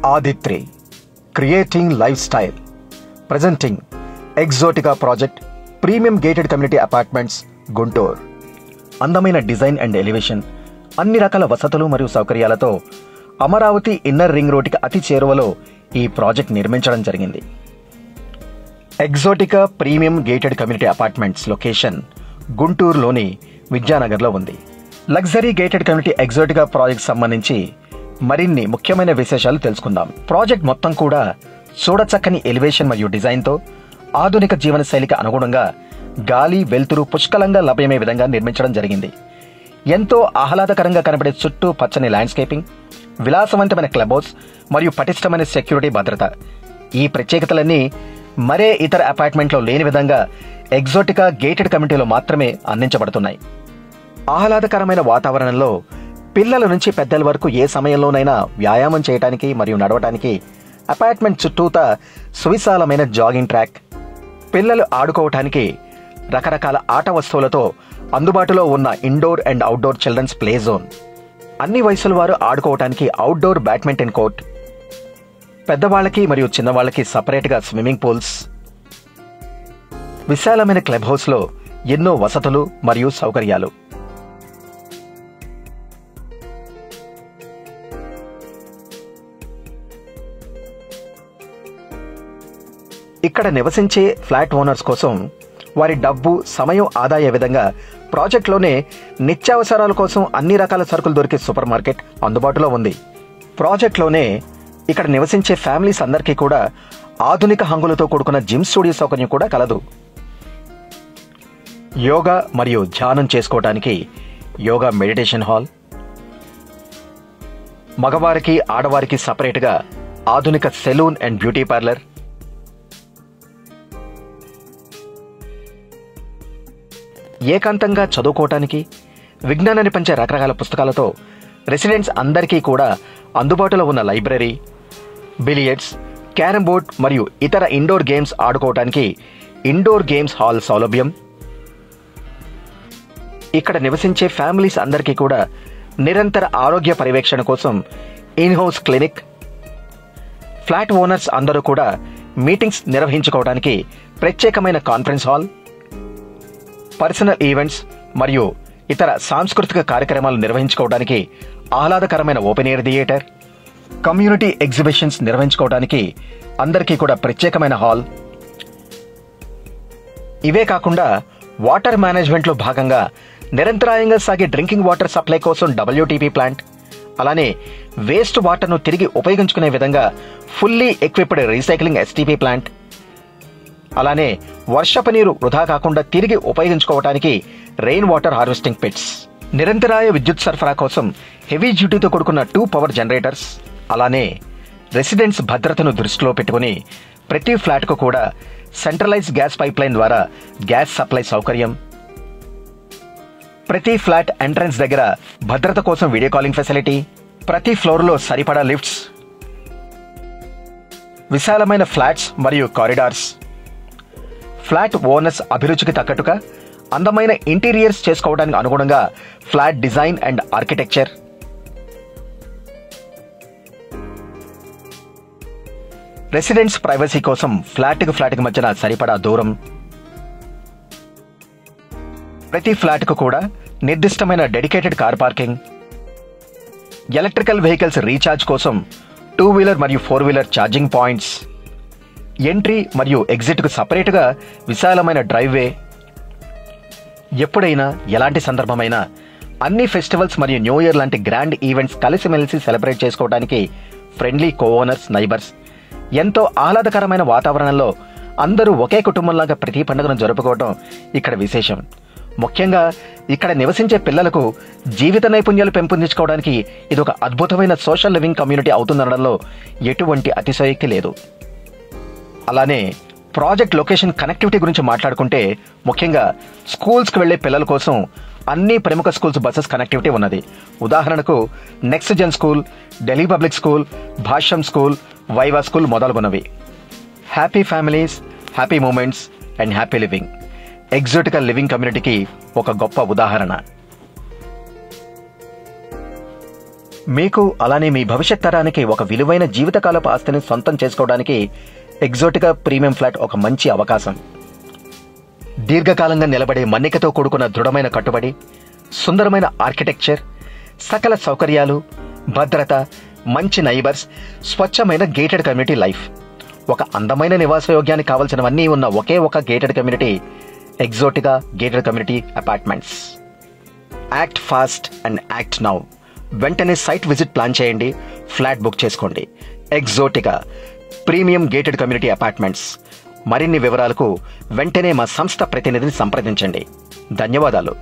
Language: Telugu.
Aditri, creating lifestyle, presenting Exotica project, premium gated community apartments, Guntur. అందమైన డిజైన్ అండ్ ఎలివేషన్, అన్ని రకాల వసతులు మరియు సౌకర్యాలతో అమరావతి ఇన్నర్ రింగ్ రోడ్డుకి అతి చేరువలో ఈ ప్రాజెక్ట్ నిర్మించడం జరిగింది. Exotica premium gated community apartments location గుంటూరులోని విద్యానగర్లో ఉంది. Luxury gated community exotica project సంబంధించి మరిన్ని ముఖ్యమైన విశేషాలు తెలుసుకుందాం. ప్రాజెక్ట్ మొత్తం కూడా చూడచక్కని ఎలివేషన్ మరియు డిజైన్తో ఆధునిక జీవన శైలికి అనుగుణంగా గాలి వెలుతురు పుష్కలంగా లభ్యమయ్యే విధంగా నిర్మించడం జరిగింది. ఎంతో ఆహ్లాదకరంగా కనబడే చుట్టూ పచ్చని ల్యాండ్స్కేపింగ్, విలాసవంతమైన క్లబ్ హౌస్ మరియు పటిష్టమైన సెక్యూరిటీ భద్రత, ఈ ప్రత్యేకతలన్నీ మరే ఇతర అపార్ట్మెంట్లో లేని విధంగా ఎగ్జోటికా గేటెడ్ కమ్యూనిటీలో మాత్రమే అందించబడుతున్నాయి. ఆహ్లాదకరమైన వాతావరణంలో పిల్లల నుంచి పెద్దల వరకు ఏ సమయంలోనైనా వ్యాయామం చేయడానికి మరియు నడవటానికి అపార్ట్మెంట్ చుట్టూతా సువిశాలమైన జాగింగ్ ట్రాక్, పిల్లలు ఆడుకోవటానికి రకరకాల ఆట వస్తువులతో అందుబాటులో ఉన్న indoor and outdoor children's play zone, అన్ని వయసుల వారు ఆడుకోవటానికి అవుట్డోర్ బ్యాడ్మింటన్ కోర్ట్, పెద్దవాళ్లకి మరియు చిన్నవాళ్లకి సపరేట్గా స్విమ్మింగ్ పూల్స్, విశాలమైన క్లబ్ హౌస్లో ఎన్నో వసతులు మరియు సౌకర్యాలు. ఇక్కడ నివసించే ఫ్లాట్ ఓనర్స్ కోసం వారి డబ్బు సమయం ఆదా అయ్యే విధంగా ప్రాజెక్ట్లోనే నిత్యావసరాల కోసం అన్ని రకాల సరుకులు దొరికే సూపర్ మార్కెట్ అందుబాటులో ఉంది. ప్రాజెక్ట్లోనే ఇక్కడ నివసించే ఫ్యామిలీస్ అందరికీ కూడా ఆధునిక హంగులతో కూడుకున్న జిమ్ స్టూడియో సౌకర్యం కూడా కలదు. యోగా మరియు ధ్యానం చేసుకోవడానికి యోగా మెడిటేషన్ హాల్, మగవారికి ఆడవారికి సపరేట్గా ఆధునిక సెలూన్ అండ్ బ్యూటీ పార్లర్, ఏకాంతంగా చదువుకోవటానికి విజ్ఞానాన్ని పంచే రకరకాల పుస్తకాలతో రెసిడెంట్స్ అందరికీ కూడా అందుబాటులో ఉన్న లైబ్రరీ, బిలియర్డ్స్, క్యారమ్ బోర్డ్ మరియు ఇతర ఇండోర్ గేమ్స్ ఆడుకోవటానికి ఇండోర్ గేమ్స్ హాల్ సౌలభ్యం. ఇక్కడ నివసించే ఫ్యామిలీస్ అందరికీ కూడా నిరంతర ఆరోగ్య పర్యవేక్షణ కోసం ఇన్-హౌస్ క్లినిక్, ఫ్లాట్ ఓనర్స్ అందరూ కూడా మీటింగ్స్ నిర్వహించుకోవడానికి ప్రత్యేకమైన కాన్ఫరెన్స్ హాల్, పర్సనల్ ఈవెంట్స్ మరియు ఇతర సాంస్కృతిక కార్యక్రమాలు నిర్వహించుకోవడానికి ఆహ్లాదకరమైన open air theatre, community exhibitions నిర్వహించుకోవడానికి అందరికీ కూడా ప్రత్యేకమైన హాల్. ఇవే కాకుండా వాటర్ మేనేజ్మెంట్లో భాగంగా నిరంతరాయంగా సాగే డ్రింకింగ్ వాటర్ సప్లై కోసం WTP ప్లాంట్, అలానే వేస్ట్ వాటర్ను తిరిగి ఉపయోగించుకునే విధంగా fully equipped recycling STP plant, అలానే వర్షపు నీరు వృధా కాకుండా తిరిగి ఉపయోగించుకోవటానికి రెయిన్ వాటర్ హార్వెస్టింగ్ పిట్స్, నిరంతరాయ విద్యుత్ సరఫరా కోసం హెవీ డ్యూటీతో కూడుకున్న 2 పవర్ జనరేటర్స్, అలానే రెసిడెంట్స్ భద్రతను దృష్టిలో పెట్టుకుని ప్రతి ఫ్లాట్కు కూడా సెంట్రలైజ్ గ్యాస్ పైప్ లైన్ ద్వారా గ్యాస్ సప్లై సౌకర్యం, ప్రతి ఫ్లాట్ ఎంట్రన్స్ దగ్గర భద్రత కోసం వీడియో కాలింగ్ ఫెసిలిటీ, ప్రతి ఫ్లోర్లో సరిపడా లిఫ్ట్స్, విశాలమైన ఫ్లాట్స్ మరియు కారిడార్స్, ఫ్లాట్ ఓనర్స్ అభిరుచికి తగ్గట్టుగా అందమైన ఇంటీరియర్స్ చేసుకోవడానికి అనుగుణంగా flat design and architecture, residents privacy కోసం ఫ్లాట్కి మధ్యన సరిపడా దూరం, ప్రతి ఫ్లాట్కు కూడా నిర్దిష్టమైన dedicated car parking, electrical vehicles recharge కోసం 2 వీలర్ మరియు 4 వీలర్ ఛార్జింగ్ పాయింట్స్, ఎంట్రీ మరియు ఎగ్జిట్కు సపరేట్గా విశాలమైన డ్రైవ్వే. ఎప్పుడైనా ఎలాంటి సందర్భమైనా అన్ని ఫెస్టివల్స్ మరియు న్యూ ఇయర్ లాంటి గ్రాండ్ ఈవెంట్స్ కలిసిమెలిసి సెలబ్రేట్ చేసుకోవడానికి ఫ్రెండ్లీ కో-ఓనర్స్, నైబర్స్, ఎంతో ఆహ్లాదకరమైన వాతావరణంలో అందరూ ఒకే కుటుంబంలాగా ప్రతి పండుగను జరుపుకోవడం ఇక్కడ విశేషం. ముఖ్యంగా ఇక్కడ నివసించే పిల్లలకు జీవిత నైపుణ్యాలు పెంపొందించుకోవడానికి ఇది ఒక అద్భుతమైన సోషల్ లివింగ్ కమ్యూనిటీ అవుతుందనడంలో ఎటువంటి అతిశయోక్తి లేదు. అలానే ప్రాజెక్ట్ లొకేషన్ కనెక్టివిటీ గురించి మాట్లాడుకుంటే ముఖ్యంగా స్కూల్స్కి వెళ్లే పిల్లల కోసం అన్ని ప్రముఖ స్కూల్స్ బస్సెస్ కనెక్టివిటీ ఉన్నది. ఉదాహరణకు next gen school, Delhi public school, Bhashyam school, Viva school మొదలగునవి. Happy families, happy moments and happy living Exotica living కమ్యూనిటీకి ఒక గొప్ప ఉదాహరణ. మీకు అలానే మీ భవిష్యత్ తరానికి ఒక విలువైన జీవితకాలపు ఆస్తిని సొంతం చేసుకోవడానికి ఎగ్జోటికా ప్రీమియం ఫ్లాట్ ఒక మంచి అవకాశం. దీర్ఘకాలంగా నిలబడే మన్నికతో కూడుకున్న దృఢమైన కట్టుబడి, సుందరమైన ఆర్కిటెక్చర్, సకల సౌకర్యాలు, భద్రత, మంచి నైబర్స్, స్వచ్ఛమైన గేటెడ్ కమ్యూనిటీ లైఫ్. ఒక అందమైన నివాసయోగ్యానికి కావలసినవన్నీ ఉన్న ఒకే ఒక gated community exotica gated community apartments. Act fast and act now. వెంటనే సైట్ విజిట్ ప్లాన్ చేయండి, ఫ్లాట్ బుక్ చేసుకోండి. Exotica premium gated community apartments. మరిన్ని వివరాలకు వెంటనే మా సంస్థ ప్రతినిధిని సంప్రదించండి. ధన్యవాదాలు.